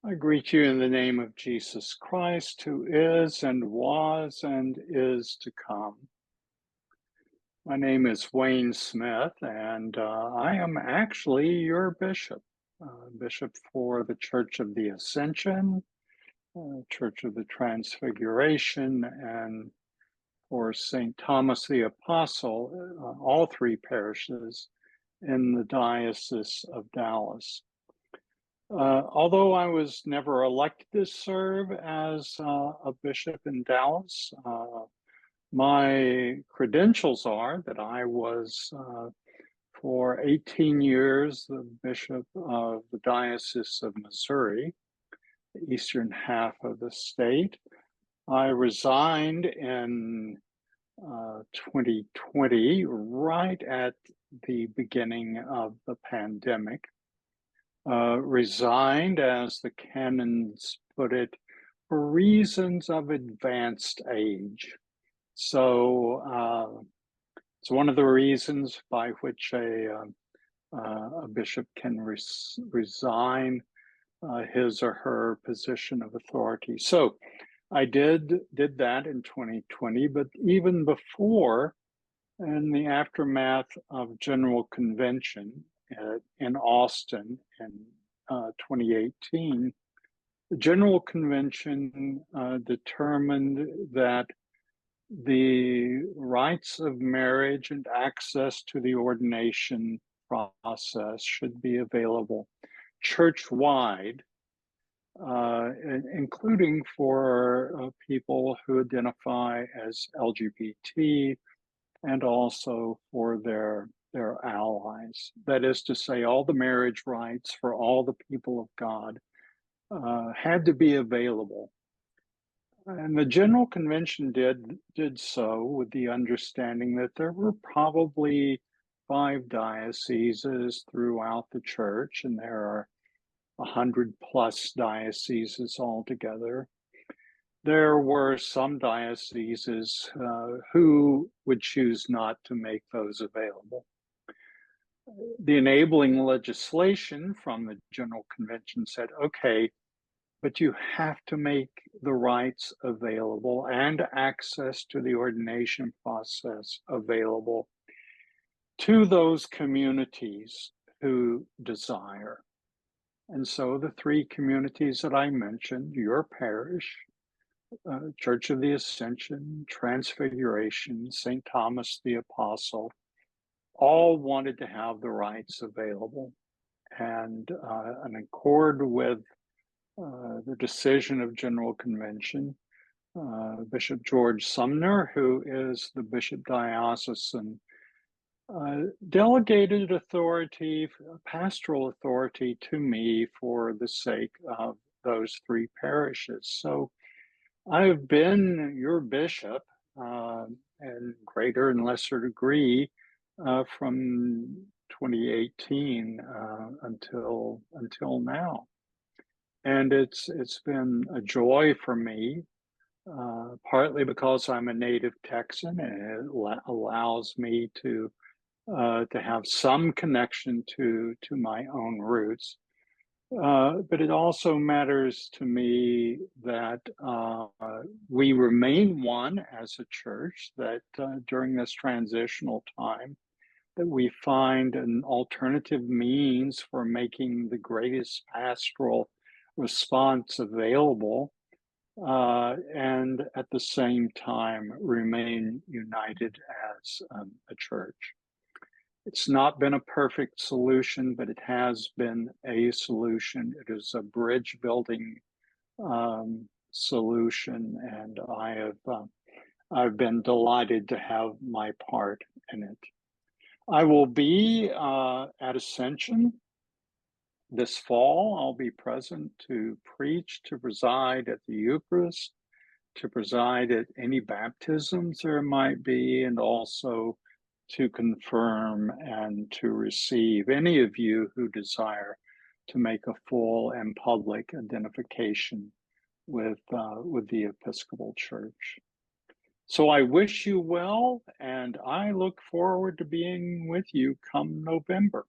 I greet you in the name of Jesus Christ, who is and was and is to come. My name is Wayne Smith, and I am actually your bishop, bishop for the Church of the Ascension, Church of the Transfiguration, and for St. Thomas the Apostle, all three parishes in the Diocese of Dallas. Although I was never elected to serve as a bishop in Dallas, my credentials are that I was, for 18 years, the bishop of the Diocese of Missouri, the eastern half of the state. I resigned in 2020, right at the beginning of the pandemic. Resigned, as the canons put it, for reasons of advanced age. So it's one of the reasons by which a bishop can resign his or her position of authority. So I did that in 2020, but even before, in the aftermath of General Convention in Austin in 2018, the General Convention determined that the rites of marriage and access to the ordination process should be available church-wide, including for people who identify as LGBT, and also for their allies. That is to say, all the marriage rights for all the people of God had to be available. And the General Convention did so with the understanding that there were probably 5 dioceses throughout the church, and there are 100 plus dioceses altogether. There were some dioceses who would choose not to make those available. The enabling legislation from the General Convention said, okay, but you have to make the rights available and access to the ordination process available to those communities who desire. And so the 3 communities that I mentioned, your parish, Church of the Ascension, Transfiguration, St. Thomas the Apostle, all wanted to have the rights available. And in accord with the decision of General Convention, Bishop George Sumner, who is the Bishop Diocesan, delegated authority, pastoral authority, to me for the sake of those 3 parishes. So I've been your bishop in greater and lesser degree from 2018 until now, and it's been a joy for me. Partly because I'm a native Texan, and it allows me to have some connection to my own roots. But it also matters to me that we remain one as a church, that during this transitional time, that we find an alternative means for making the greatest pastoral response available, and at the same time remain united as a church. It's not been a perfect solution, but it has been a solution. It is a bridge building solution, and I've been delighted to have my part in it. I will be at Ascension this fall. I'll be present to preach, to preside at the Eucharist, to preside at any baptisms there might be, and also to confirm and to receive any of you who desire to make a full and public identification with the Episcopal Church. So I wish you well, and I look forward to being with you come November.